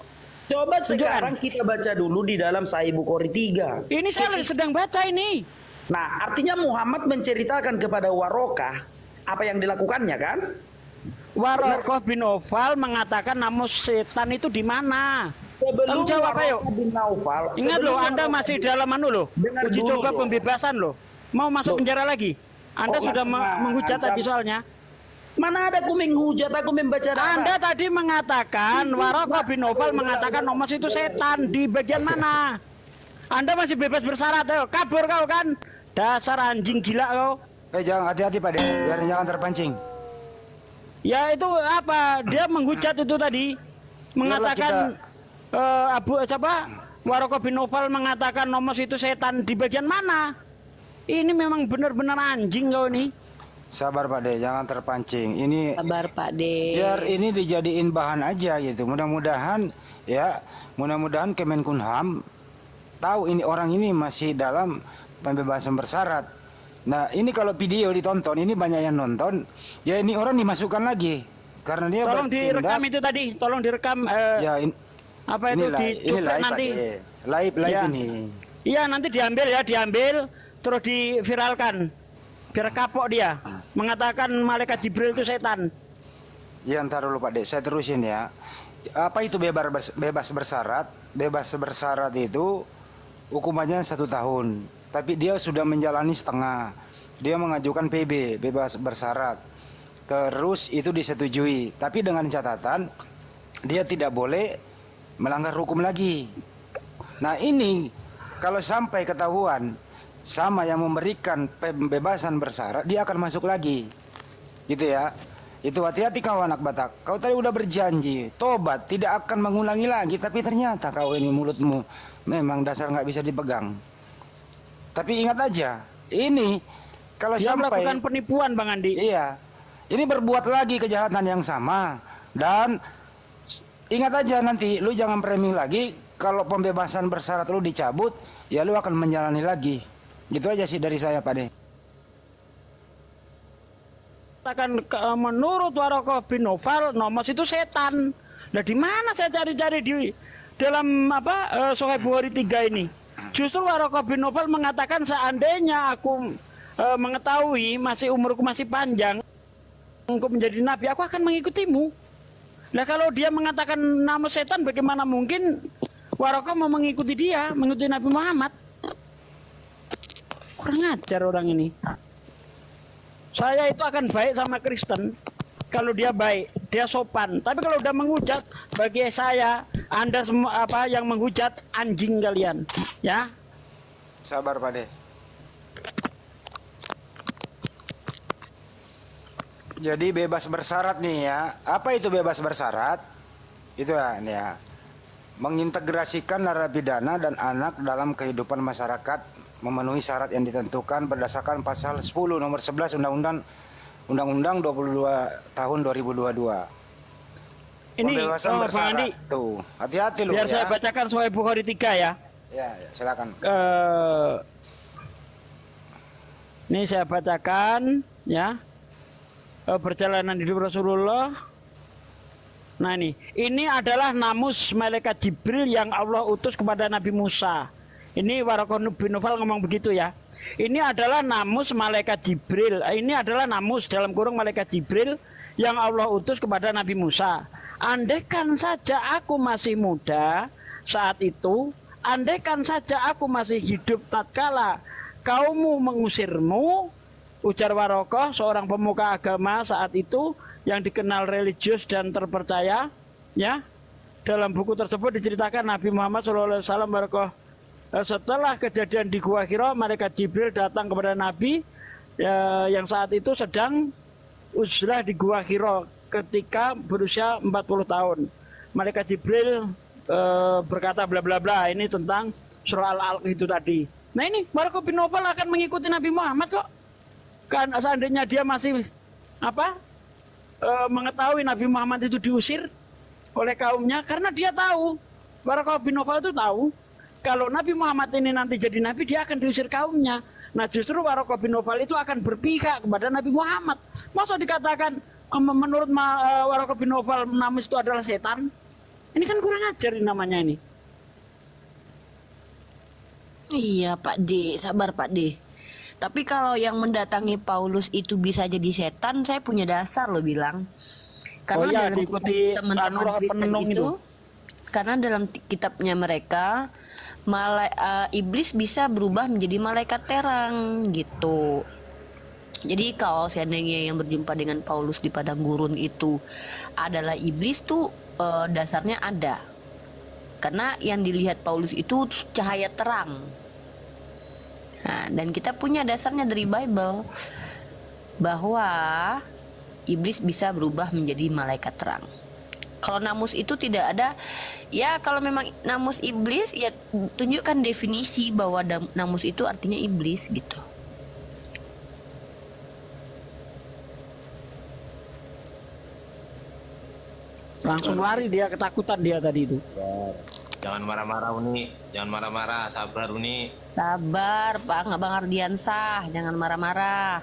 S1: Coba
S3: Tunjukkan.
S1: sekarang kita baca dulu di dalam Sahih Bukhari 3.
S3: Ini saya sedang baca ini.
S1: Nah, artinya Muhammad menceritakan kepada Waraqah apa yang dilakukannya kan?
S3: Waraqah bin Naufal mengatakan Namus setan itu di mana?
S1: Sebelum
S3: Tolong jawab, ayo.
S1: Waraqah bin Naufal,
S3: Ingat loh,
S1: sebelum
S3: Anda
S1: Waraqah
S3: masih
S1: bin-
S3: dalam anu loh.
S1: Dengar
S3: Uji
S1: dulu
S3: coba
S1: loh.
S3: pembebasan loh. Mau masuk
S1: Loh.
S3: penjara lagi. Anda
S1: Kok
S3: sudah
S1: macam-macam?
S3: menghujat tadi soalnya.
S1: Mana ada aku menghujat, aku membaca data.
S3: Anda tadi mengatakan Waraqah bin Naufal mengatakan Nomos itu setan di bagian mana? Anda masih bebas bersyarat, ayo. Kabur kau kan? Dasar anjing gila kau.
S5: Jangan, hati-hati Pak De, biar jangan terpancing.
S3: Ya itu apa? Dia menghujat itu tadi. Mengatakan Abu siapa? Waraqah bin Naufal mengatakan Nomos itu setan di bagian mana? Ini memang benar-benar anjing kau ini.
S5: Sabar Pak De, jangan terpancing. Ini
S4: Kabar Pak De.
S5: biar ini dijadiin bahan aja gitu. Mudah-mudahan ya, mudah-mudahan Kemenkumham tahu ini orang ini masih dalam pembebasan bersyarat. Nah, ini kalau video ditonton, ini banyak yang nonton, ya ini orang dimasukkan lagi karena dia
S3: Tolong direkam
S5: bertindak.
S3: itu tadi, tolong direkam
S5: Ya,
S3: apa itu
S5: ini
S3: dicoplok
S5: live
S3: nanti.
S5: Pak De. Live
S3: Ya.
S5: ini.
S3: Iya nanti diambil terus diviralkan biar kapok dia mengatakan malaikat Jibril itu setan.
S5: Ya, ntar dulu Pak De, saya terusin ya. Apa itu bebas bersyarat? Bebas bersyarat itu hukumannya 1 tahun. Tapi dia sudah menjalani setengah. Dia mengajukan PB, bebas bersyarat. Terus itu disetujui. Tapi dengan catatan, dia tidak boleh melanggar hukum lagi. Nah ini, kalau sampai ketahuan sama yang memberikan pembebasan bersyarat, dia akan masuk lagi. Gitu ya. Itu hati-hati kau anak Batak. Kau tadi udah berjanji, tobat, tidak akan mengulangi lagi. Tapi ternyata kau ini mulutmu memang dasar nggak bisa dipegang. Tapi ingat aja, ini kalau
S3: Dia
S5: sampai
S3: melakukan penipuan Bang Andi.
S5: iya, ini berbuat lagi kejahatan yang sama. Dan ingat aja nanti, lu jangan framing lagi. Kalau pembebasan bersyarat lu dicabut, ya lu akan menjalani lagi. Gitu aja sih dari saya Pak De.
S3: Katakan menurut Waraqah bin Naufal Nomos itu setan. Nah di mana saya cari-cari di dalam Sahih Bukhari 3 ini? Justru Waraqah bin Naufal mengatakan seandainya aku mengetahui umurku masih panjang untuk menjadi nabi, aku akan mengikutimu. Nah kalau dia mengatakan nama setan, bagaimana mungkin Waraqah mau mengikuti dia, mengikuti Nabi Muhammad? Kurang ajar orang ini. Saya itu akan baik sama Kristen kalau dia baik, dia sopan. Tapi kalau udah menghujat, bagi saya, Anda semua yang menghujat anjing kalian, ya.
S5: Sabar Pak De. Jadi bebas bersyarat nih ya. Apa itu bebas bersyarat? Itu ya, nih ya. Mengintegrasikan narapidana dan anak dalam kehidupan masyarakat memenuhi syarat yang ditentukan berdasarkan pasal 10 nomor 11 Undang-Undang 22 tahun 2022.
S3: Ini
S5: pembebasan
S3: Bang
S5: bersyarat.
S3: Andi,
S5: Tuh, hati-hati loh
S3: biar
S5: ya.
S3: saya bacakan Sahih Bukhari 3 ya.
S5: Ya, silakan.
S3: Ini saya bacakan ya. Perjalanan hidup Rasulullah. Nah ini adalah namus malaikat Jibril yang Allah utus kepada Nabi Musa. Ini Waraqah bin Naufal ngomong begitu ya. Ini adalah namus malaikat Jibril. Ini adalah namus dalam kurung malaikat Jibril yang Allah utus kepada Nabi Musa. Andaikan saja aku masih muda saat itu, andaikan saja aku masih hidup tatkala kaummu mengusirmu, ujar Waraqah, seorang pemuka agama saat itu yang dikenal religius dan terpercaya, ya. Dalam buku tersebut diceritakan Nabi Muhammad SAW Waraqah, setelah kejadian di Gua Hira, malaikat Jibril datang kepada Nabi yang saat itu sedang uzlah di Gua Hira ketika berusia 40 tahun. Malaikat Jibril berkata bla bla bla, ini tentang surah Al-Alq itu tadi. Nah ini Waraqah bin Naufal akan mengikuti Nabi Muhammad kok. Kan seandainya dia masih mengetahui Nabi Muhammad itu diusir oleh kaumnya, karena dia tahu, Waraqah bin Naufal itu tahu kalau Nabi Muhammad ini nanti jadi nabi, dia akan diusir kaumnya. Nah justru Waraqah bin Naufal itu akan berpihak kepada Nabi Muhammad. Masa dikatakan menurut Waraqah bin Naufal namus itu adalah setan? Ini kan kurang ajar namanya ini.
S4: Iya Pak D, sabar Pak D. Tapi kalau yang mendatangi Paulus itu bisa jadi setan, saya punya dasar loh bilang. Karena dalam
S3: diikuti
S4: teman-teman Kristen
S3: penenung itu.
S4: Karena dalam kitabnya mereka, iblis bisa berubah menjadi malaikat terang gitu. Jadi kalau seandainya yang berjumpa dengan Paulus di padang gurun itu adalah iblis tuh dasarnya ada. Karena yang dilihat Paulus itu cahaya terang. Nah, dan kita punya dasarnya dari Bible bahwa iblis bisa berubah menjadi malaikat terang. Kalau namus itu tidak ada, ya kalau memang namus iblis, ya tunjukkan definisi bahwa namus itu artinya iblis gitu.
S3: Langsung lari dia, ketakutan dia tadi itu.
S6: Jangan marah-marah Uni, jangan marah-marah, sabar Uni.
S4: Sabar Pak Bang Ardiansah, jangan marah-marah.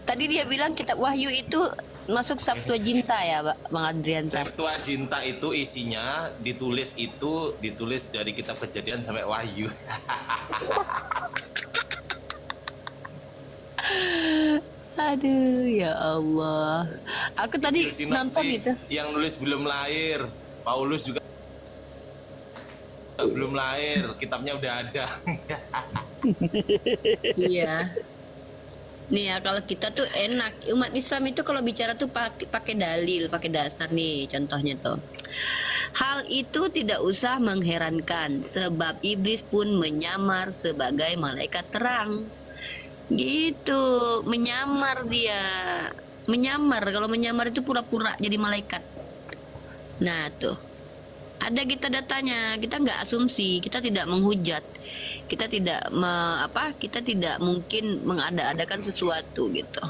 S4: Tadi dia bilang kitab Wahyu itu masuk Septuaginta ya Bang Adriansah.
S6: Septuaginta itu isinya ditulis dari kitab Kejadian sampai Wahyu.
S4: Aduh ya Allah. Aku tadi nonton itu.
S6: Yang nulis belum lahir, Paulus juga belum lahir, kitabnya udah ada.
S4: Iya. Nih ya, kalau kita tuh enak, umat Islam itu kalau bicara tuh pakai dalil, pakai dasar nih contohnya tuh. Hal itu tidak usah mengherankan sebab iblis pun menyamar sebagai malaikat terang. Gitu, menyamar dia. Menyamar, kalau menyamar itu pura-pura jadi malaikat. Nah, tuh. Ada kita datanya, kita nggak asumsi, kita tidak menghujat. Kita tidak kita tidak mungkin mengada-adakan sesuatu gitu.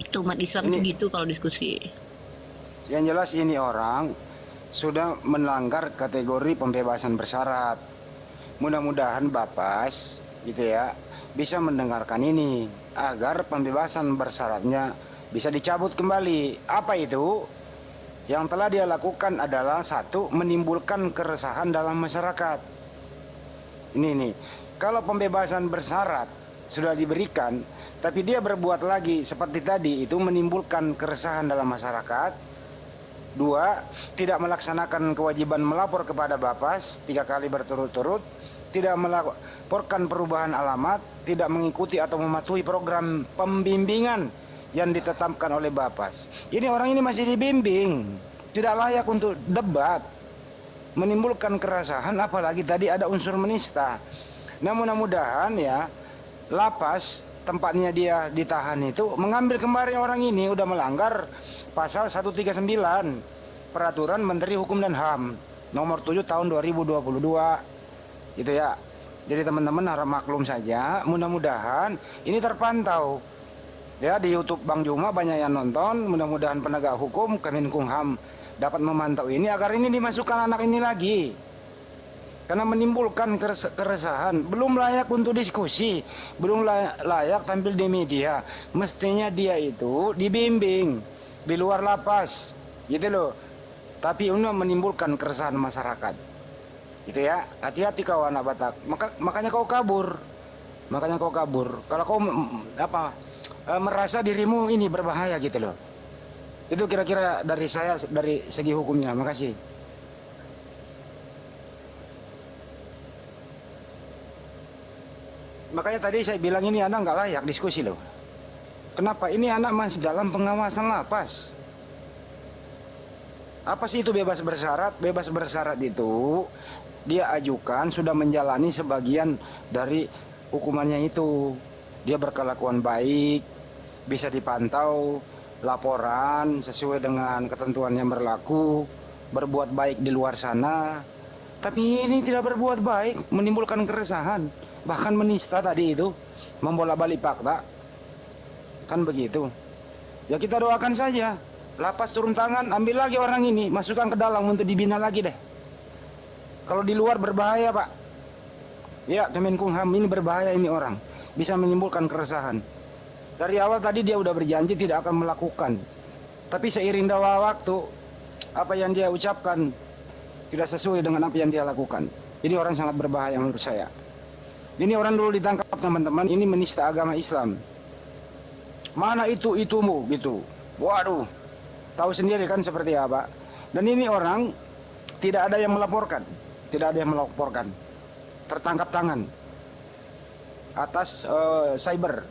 S4: Itu umat Islam itu gitu kalau diskusi.
S5: Yang jelas ini orang sudah melanggar kategori pembebasan bersyarat. Mudah-mudahan Bapas gitu ya bisa mendengarkan ini agar pembebasan bersyaratnya bisa dicabut kembali. Apa itu? Yang telah dia lakukan adalah satu, menimbulkan keresahan dalam masyarakat. Ini nih, kalau pembebasan bersyarat sudah diberikan, tapi dia berbuat lagi seperti tadi, itu menimbulkan keresahan dalam masyarakat. Dua, tidak melaksanakan kewajiban melapor kepada Bapas 3 kali berturut-turut, tidak melaporkan perubahan alamat, tidak mengikuti atau mematuhi program pembimbingan yang ditetapkan oleh Bapas. Ini orang ini masih dibimbing, tidak layak untuk debat, menimbulkan keresahan, apalagi tadi ada unsur menista. Nah mudah-mudahan ya lapas tempatnya dia ditahan itu mengambil kembali orang ini udah melanggar pasal 139 Peraturan Menteri Hukum dan HAM nomor 7 tahun 2022 gitu ya. Jadi teman-teman harap maklum saja, mudah-mudahan ini terpantau Ya, di YouTube Bang Juma banyak yang nonton. Mudah-mudahan penegak hukum Kemenkumham dapat memantau ini agar ini dimasukkan anak ini lagi. Karena menimbulkan keresahan, belum layak untuk diskusi, belum layak tampil di media. Mestinya dia itu dibimbing di luar lapas, gitu loh. Tapi ini menimbulkan keresahan masyarakat. Gitu ya, hati-hati kau anak Batak. Makanya kau kabur. Makanya kau kabur. Kalau kau merasa dirimu ini berbahaya gitu loh. Itu kira-kira dari saya dari segi hukumnya. Makasih. Makanya tadi saya bilang ini anak nggak layak diskusi loh. Kenapa? Ini anak masih dalam pengawasan lapas. Apa sih itu bebas bersyarat? Bebas bersyarat itu dia ajukan sudah menjalani sebagian dari hukumannya itu. Dia berkelakuan baik, bisa dipantau, laporan sesuai dengan ketentuan yang berlaku, berbuat baik di luar sana. Tapi ini tidak berbuat baik, menimbulkan keresahan, bahkan menista tadi itu, membolak-balik fakta. Kan begitu. Ya kita doakan saja, lapas turun tangan, ambil lagi orang ini, masukkan ke dalam untuk dibina lagi deh. Kalau di luar berbahaya Pak. Ya Kemenkumham ini berbahaya ini orang, bisa menimbulkan keresahan. Dari awal tadi dia udah berjanji tidak akan melakukan. Tapi seiring waktu, apa yang dia ucapkan tidak sesuai dengan apa yang dia lakukan. Ini orang sangat berbahaya menurut saya. Ini orang dulu ditangkap teman-teman, ini menista agama Islam. Mana itumu gitu. Waduh, tahu sendiri kan seperti apa. Dan ini orang tidak ada yang melaporkan. Tidak ada yang melaporkan. Tertangkap tangan. Atas cyber.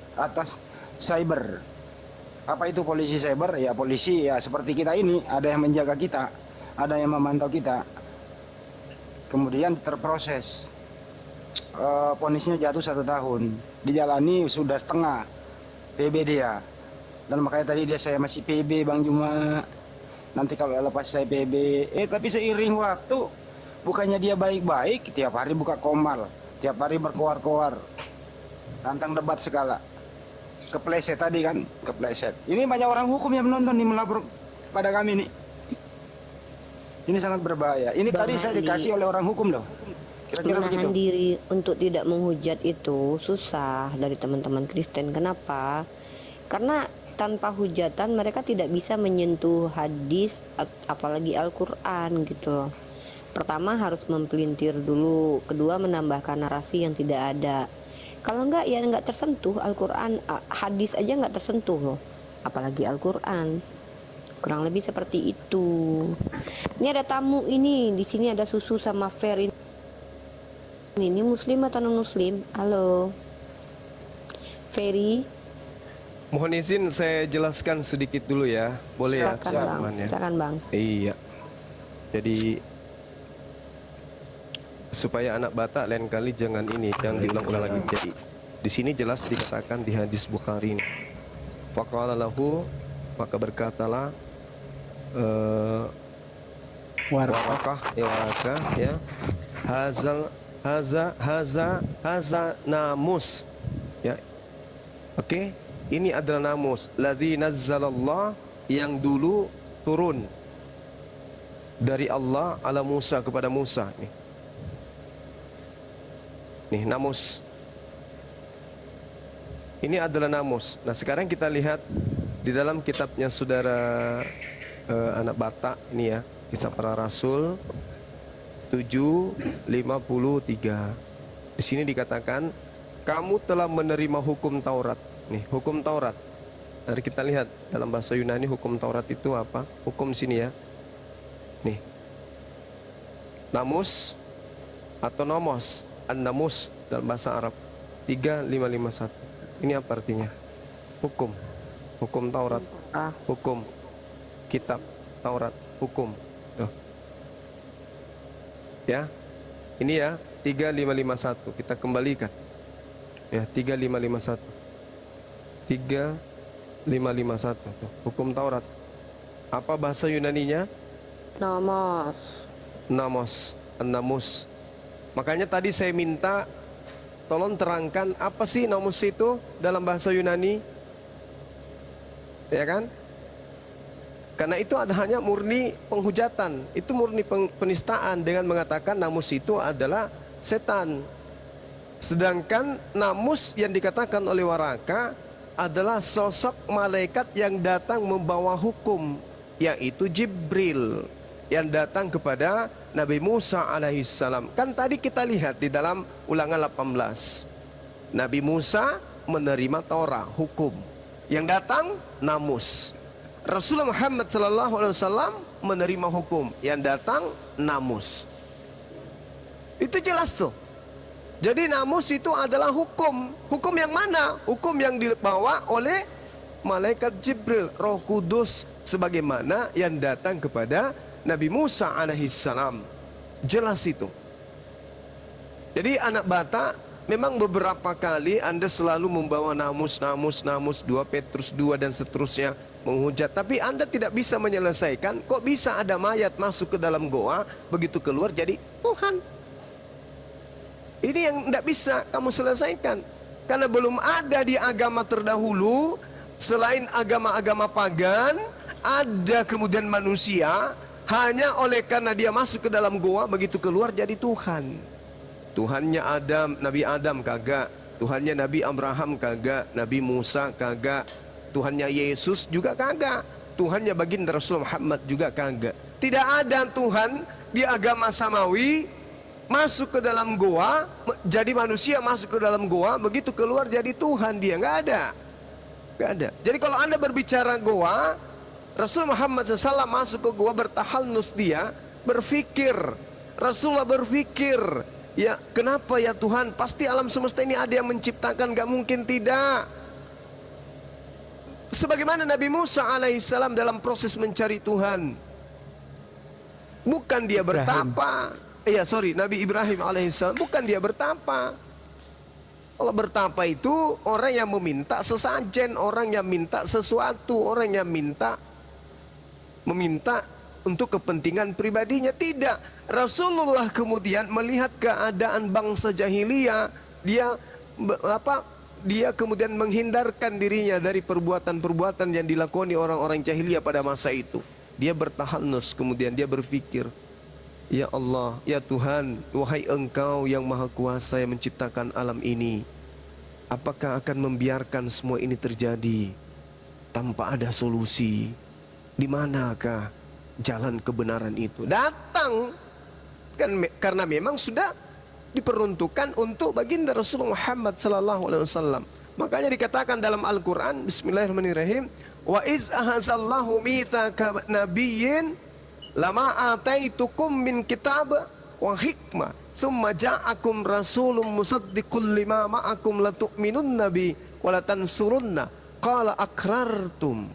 S5: Apa itu polisi cyber? Ya polisi ya seperti kita ini, ada yang menjaga kita, ada yang memantau kita. Kemudian terproses. Vonisnya jatuh 1 tahun. Dijalani sudah setengah PB dia. Dan makanya tadi saya masih PB Bang Juma. Nanti kalau lepas saya PB. Tapi seiring waktu, bukannya dia baik-baik, tiap hari buka komal, tiap hari berkoar-koar, tantang debat segala. Kepleset tadi kan, kepleset. Ini banyak orang hukum yang menonton nih, melapor pada kami nih. Ini sangat berbahaya. Ini
S4: Bang
S5: tadi saya
S4: Handi.
S5: dikasih oleh orang hukum loh. Kira-kira begitu.
S4: Menahan diri untuk tidak menghujat itu susah dari teman-teman Kristen. Kenapa? Karena tanpa hujatan mereka tidak bisa menyentuh hadis apalagi Al-Quran gitu loh. Pertama harus mempelintir dulu, kedua menambahkan narasi yang tidak ada. Kalau enggak ya enggak tersentuh Al-Quran, hadis aja enggak tersentuh loh, apalagi Al-Quran. Kurang lebih seperti itu. Ini ada tamu ini, di sini ada Susu sama Fer ini muslim atau non muslim? Halo Ferry.
S2: Mohon izin saya jelaskan sedikit dulu ya. Boleh ya?
S4: Silakan Bang.
S2: teman-teman ya?
S4: Silakan Bang.
S2: Iya. Jadi supaya anak Batak lain kali jangan diulang-ulang lagi. Jadi di sini jelas dikatakan di hadis Bukhari ini. Faqala lahu, maka berkatalah Warakah ya. Haza namus. Ya. Oke. Ini adalah namus. Ladzi nazzalallah, yang dulu turun dari Allah ala Musa, kepada Musa. Nih namus. Ini adalah namus. Nah sekarang kita lihat di dalam kitabnya saudara anak Batak ini ya, Kisah Para Rasul 7:53. Di sini dikatakan kamu telah menerima hukum Taurat. Nih hukum Taurat. Mari kita lihat dalam bahasa Yunani hukum Taurat itu apa? Hukum sini ya. Nih. Namus atau nomos, an-namus dalam bahasa Arab 3551. Ini apa artinya? Hukum. Hukum Taurat. Hukum. Kitab Taurat, hukum. Tuh. Ya. Ini ya 3551. Kita kembalikan. Ya, 3551. 3551 tuh, hukum Taurat. Apa bahasa Yunaninya? Namos, an-namus. Makanya tadi saya minta tolong terangkan apa sih namus itu dalam bahasa Yunani? ya kan? Karena itu hanya murni penghujatan, itu murni penistaan dengan mengatakan namus itu adalah setan. Sedangkan namus yang dikatakan oleh Waraka adalah sosok malaikat yang datang membawa hukum, yaitu Jibril yang datang kepada Nabi Musa alaihissalam. Kan tadi kita lihat di dalam Ulangan 18, Nabi Musa menerima Taurat, hukum. Yang datang namus. Rasulullah Muhammad SAW menerima hukum, yang datang namus. Itu jelas tuh. Jadi namus itu adalah hukum. Hukum yang mana? Hukum yang dibawa oleh malaikat Jibril, Roh Kudus, sebagaimana yang datang kepada Nabi Musa alaihissalam. Jelas itu. Jadi anak Batak, memang beberapa kali Anda selalu membawa namus, 2 Petrus 2 dan seterusnya, menghujat, tapi Anda tidak bisa menyelesaikan. Kok bisa ada mayat masuk ke dalam goa, begitu keluar jadi Tuhan? Ini yang tidak bisa kamu selesaikan, karena belum ada di agama terdahulu selain agama-agama pagan. Ada kemudian manusia, hanya oleh karena dia masuk ke dalam goa, begitu keluar jadi Tuhan. Tuhannya Adam, Nabi Adam kagak, Tuhannya Nabi Abraham kagak, Nabi Musa kagak, Tuhannya Yesus juga kagak, Tuhannya baginda Rasul Muhammad juga kagak. Tidak ada Tuhan di agama samawi masuk ke dalam goa, jadi manusia masuk ke dalam goa, begitu keluar jadi Tuhan. Dia nggak ada, nggak ada. Jadi kalau Anda berbicara goa, Rasul Muhammad SAW masuk ke goa bertahalnus, dia berpikir, Rasulullah berpikir, ya kenapa ya Tuhan, pasti alam semesta ini ada yang menciptakan, gak mungkin tidak. Sebagaimana Nabi Musa alaihissalam dalam proses mencari Tuhan, bukan dia bertapa. Nabi Ibrahim alaihissalam, bukan dia bertapa. Kalau bertapa itu orang yang meminta sesajen, orang yang minta sesuatu, orang yang meminta untuk kepentingan pribadinya. Tidak. Rasulullah kemudian melihat keadaan bangsa jahiliyah, dia kemudian menghindarkan dirinya dari perbuatan-perbuatan yang dilakoni orang-orang jahiliyah pada masa itu. Dia bertahalnus, kemudian dia berpikir, ya Allah, ya Tuhan, wahai Engkau yang Maha Kuasa yang menciptakan alam ini, apakah akan membiarkan semua ini terjadi tanpa ada solusi? Di manakah jalan kebenaran itu? Datang kan, karena memang sudah diperuntukkan untuk baginda Rasulullah Muhammad SAW. Makanya dikatakan dalam Al-Quran, Bismillahirrahmanirrahim, wa iz ahazallahu mitsaka nabiyyin lama ataitukum min kitab wa hikmah thumma ja'akum rasulun musaddiqul lima ma'akum latu'minun nabi wa latansurunna qala akrartum